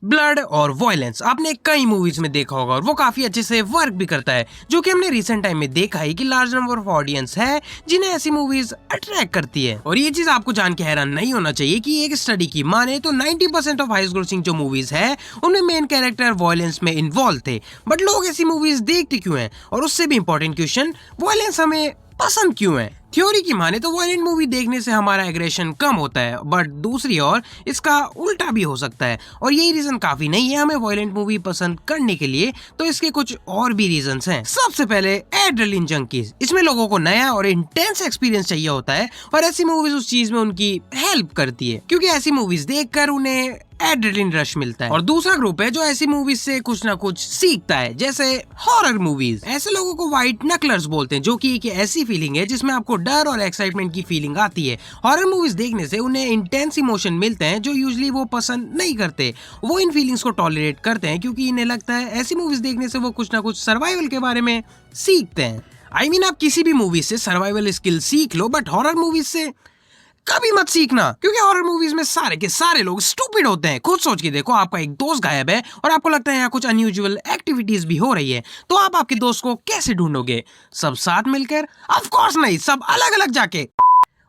Blood और violence आपने कई मूवीज में देखा होगा और वो काफी अच्छे से वर्क भी करता है, जो कि हमने रिसेंट टाइम में देखा है कि लार्ज नंबर ऑफ ऑडियंस है जिन्हें ऐसी मूवीज अट्रैक्ट करती है। और ये चीज आपको जान के हैरान नहीं होना चाहिए कि एक स्टडी की माने तो 90% ऑफ हाईएस्ट ग्रोसिंग जो मूवीज है उनमें मेन कैरेक्टर वायलेंस में इन्वॉल्व थे। बट लोग ऐसी मूवीज देखते क्यों हैं, और उससे भी इंपॉर्टेंट क्वेश्चन, वायलेंस हमें पसंद क्यों है। थ्योरी की माने तो वायलेंट मूवी देखने से हमारा एग्रेशन कम होता है, बट दूसरी ओर इसका उल्टा भी हो सकता है। और यही रीजन काफी नहीं है हमें वायलेंट मूवी पसंद करने के लिए, तो इसके कुछ और भी रीजंस हैं। सबसे पहले एड्रेनलिन जंकीज, इसमें लोगों को नया और इंटेंस एक्सपीरियंस चाहिए होता है और ऐसी मूवीज उस चीज में उनकी हेल्प करती है, क्योंकि ऐसी मूवीज देखकर उन्हें एड्रेनलिन रश मिलता है। और दूसरा ग्रुप है जो ऐसी मूवीज से कुछ ना कुछ सीखता है, जैसे हॉरर मूवीज। ऐसे लोगों को व्हाइट नकलर्स बोलते हैं, जो कि एक ऐसी फीलिंग है जिसमें आपको डर और एक्साइटमेंट की फीलिंग आती है। हॉरर मूवीज देखने से उन्हें इंटेंस इमोशन मिलते हैं जो यूजुअली वो पसंद नहीं करते। वो इन फीलिंग्स को टॉलरेट करते हैं क्योंकि इन्हें लगता है ऐसी मूवीज देखने से वो कुछ ना कुछ सर्वाइवल के बारे में सीखते हैं। आई मीन आप किसी भी मूवी से सर्वाइवल स्किल सीख लो, बट हॉरर मूवीज से कभी मत सीखना, क्योंकि हॉरर मूवीज में सारे के सारे लोग स्टूपिड होते हैं। खुद सोच के देखो, आपका एक दोस्त गायब है और आपको लगता है यहाँ कुछ अनयूजुअल एक्टिविटीज भी हो रही है, तो आप आपके दोस्त को कैसे ढूंढोगे? सब साथ मिलकर? ऑफ कोर्स नहीं, सब अलग अलग जाके।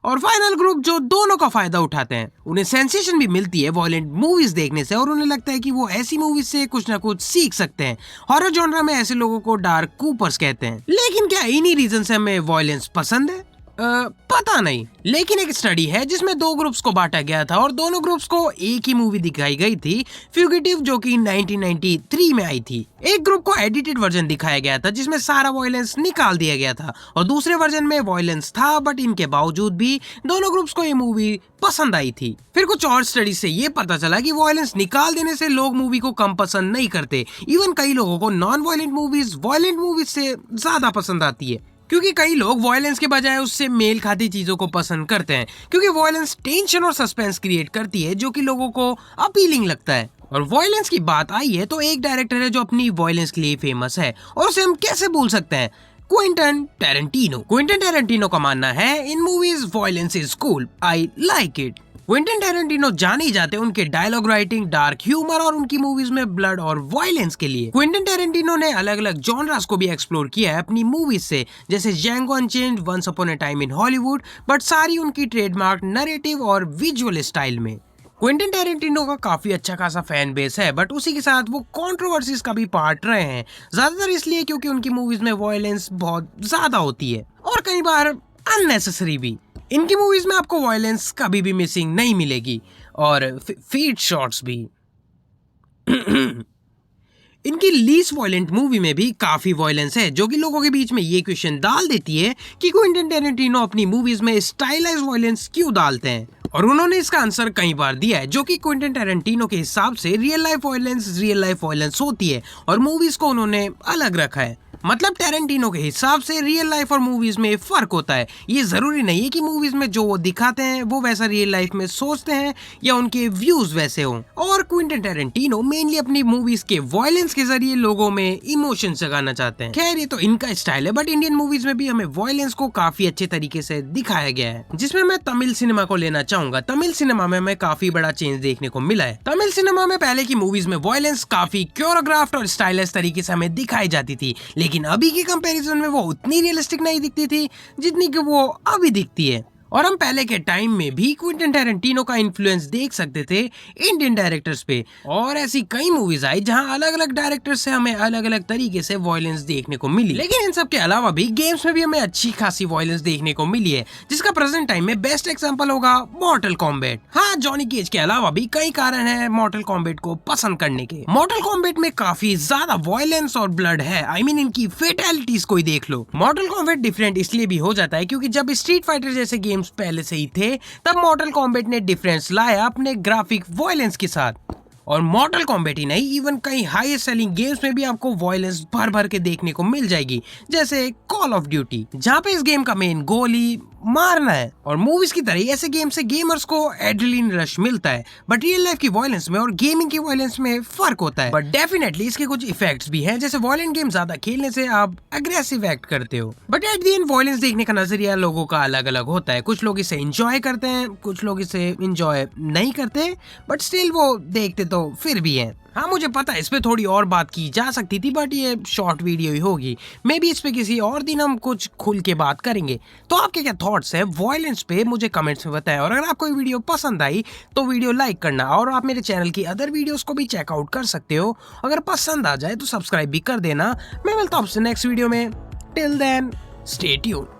और फाइनल ग्रुप जो दोनों का फायदा उठाते हैं, उन्हें सेंसेशन भी मिलती है वायलेंट मूवीज देखने से और उन्हें लगता है कि वो ऐसी मूवीज से कुछ ना कुछ सीख सकते हैं। हॉरर जॉनरा में ऐसे लोगों को डार्क कूपर्स कहते हैं। लेकिन क्या इन्हीं रीजन से हमें वायलेंस पसंद है? पता नहीं, लेकिन एक स्टडी है जिसमें दो ग्रुप्स को बांटा गया था और दोनों ग्रुप्स को एक ही मूवी दिखाई गई थी, फ्यूगिटिव, जो कि 1993 में आई थी। एक ग्रुप को एडिटेड वर्जन दिखाया गया था जिसमें सारा वायलेंस निकाल दिया गया था और दूसरे वर्जन में वायलेंस था, बट इनके बावजूद भी दोनों ग्रुप्स को ये मूवी पसंद आई थी। फिर कुछ और स्टडी से ये पता चला कि वायलेंस निकाल देने से लोग मूवी को कम पसंद नहीं करते। इवन कई लोगों को non violent movies violent movies से ज्यादा पसंद आती है, क्योंकि कई लोग वायलेंस के बजाय उससे मेल खाती चीजों को पसंद करते हैं, क्योंकि वायलेंस टेंशन और सस्पेंस क्रिएट करती है जो कि लोगों को अपीलिंग लगता है। और वायलेंस की बात आई है तो एक डायरेक्टर है जो अपनी वायलेंस के लिए फेमस है और उसे हम कैसे भूल सकते हैं? Quentin Tarantino. क्विंटन टैरेंटिनो का मानना है, in movies violence is cool, I like it. Quentin Tarantino जाने ही जाते उनके डायलॉग राइटिंग, डार्क ह्यूमर और उनकी मूवीज में ब्लड और वायलेंस के लिए। क्विंटन टैरेंटिनो ने अलग अलग जॉनरास को भी एक्सप्लोर किया है अपनी मूवीज से, जैसे Django Unchained, once upon a time in Hollywood, but सारी उनकी ट्रेडमार्क नैरेटिव और विजुअल स्टाइल में। क्विंटन टैरेंटिनो का काफी अच्छा खासा फैन बेस है, बट उसी के साथ वो कंट्रोवर्सीज का भी पार्ट रहे हैं, ज्यादातर इसलिए क्योंकि उनकी मूवीज में वायलेंस बहुत ज्यादा होती है और कई बार अननेसेसरी भी। इनकी मूवीज में आपको वायलेंस कभी भी मिसिंग नहीं मिलेगी और फीट शॉट्स भी। इनकी लीस्ट वायलेंट मूवी में भी काफी वायलेंस है, जो कि लोगों के बीच में ये क्वेश्चन डाल देती है कि क्विंटन टैरेंटिनो अपनी मूवीज में स्टाइलाइज्ड वायलेंस क्यों डालते हैं। और उन्होंने इसका आंसर कई बार दिया है, जो कि क्विंटन टैरेंटिनो के हिसाब से रियल लाइफ वायलेंस होती है और मूवीज को उन्होंने अलग रखा है। मतलब टैरेंटिनो के हिसाब से रियल लाइफ और मूवीज में फर्क होता है। ये जरूरी नहीं है कि मूवीज में जो वो दिखाते हैं वो वैसा रियल लाइफ में सोचते हैं या उनके व्यूज वैसे हों। और क्विंटन टैरेंटिनो मेनली अपनी मूवीज के वायलेंस के जरिए लोगों में इमोशन जगाना चाहते हैं। खैर, ये तो इनका स्टाइल है, बट इंडियन मूवीज में भी हमें वायलेंस को काफी अच्छे तरीके से दिखाया गया है, जिसमें मैं तमिल सिनेमा को लेना चाहूंगा। तमिल सिनेमा में हमें काफी बड़ा चेंज देखने को मिला है। तमिल सिनेमा में पहले की मूवीज में वायलेंस काफी कोरियोग्राफ्ड और स्टाइलिश तरीके से हमें दिखाई जाती थी, लेकिन अभी के कंपैरिजन में वो उतनी रियलिस्टिक नहीं दिखती थी जितनी कि वो अभी दिखती है। और हम पहले के टाइम में भी क्विंटन टैरेंटिनो का इन्फ्लुएंस देख सकते थे इंडियन डायरेक्टर्स पे, और ऐसी कई मूवीज आई जहां अलग अलग डायरेक्टर्स से हमें अलग अलग तरीके से वायलेंस देखने को मिली। लेकिन इन सब के अलावा भी गेम्स में भी हमें अच्छी खासी वायलेंस देखने को मिली है, जिसका प्रेजेंट टाइम में बेस्ट एग्जांपल होगा मॉर्टल कॉम्बैट। हाँ, जॉनी केज के अलावा भी कई कारण है मॉर्टल कॉम्बैट को पसंद करने के। मॉर्टल कॉम्बैट में काफी ज्यादा वायलेंस और ब्लड है, आई मीन इनकी फेटैलिटीज को ही देख लो। मॉर्टल कॉम्बैट डिफरेंट इसलिए भी हो जाता है क्योंकि जब स्ट्रीट फाइटर जैसे गेम्स पहले से ही थे, तब मॉर्टल कॉम्बैट ने डिफरेंस लाया अपने ग्राफिक वायलेंस के साथ। और मॉर्टल कॉम्बैट ही नहीं, इवन कई हाईएस्ट सेलिंग गेम्स में भी आपको वायलेंस भर भर के देखने को मिल जाएगी, जैसे कॉल ऑफ ड्यूटी, जहाँ पे इस गेम का मेन गोल ही मारना है। और मूवीज की तरह ऐसे गेम से गेमर्स को एड्रेनलिन रश मिलता है, बट रियल लाइफ की वायलेंस में और गेमिंग की वायलेंस में फर्क होता है। बट डेफिनेटली इसके कुछ इफेक्ट्स भी हैं, जैसे वायलेंट गेम ज्यादा खेलने से आप अग्रेसिव एक्ट करते हो। But at the end violence देखने का नजरिया लोगों का अलग अलग होता है। कुछ लोग इसे एंजॉय करते हैं, कुछ लोग इसे एंजॉय नहीं करते, बट स्टिल वो देखते तो तो फिर भी है। हाँ मुझे पता है इस पे थोड़ी और बात की जा सकती थी, बट ये शॉर्ट वीडियो ही होगी। मे बी इस पे किसी और दिन हम कुछ खुल के बात करेंगे। तो आपके क्या थॉट्स है वॉयलेंस पे, मुझे कमेंट्स में बताएं। और अगर आपको ये वीडियो पसंद आई तो वीडियो लाइक करना, और आप मेरे चैनल की अदर वीडियोस को भी चेकआउट कर सकते हो। अगर पसंद आ जाए तो सब्सक्राइब भी कर देना। मैं मिलता हूँ आपसे नेक्स्ट वीडियो में। Till then stay tuned.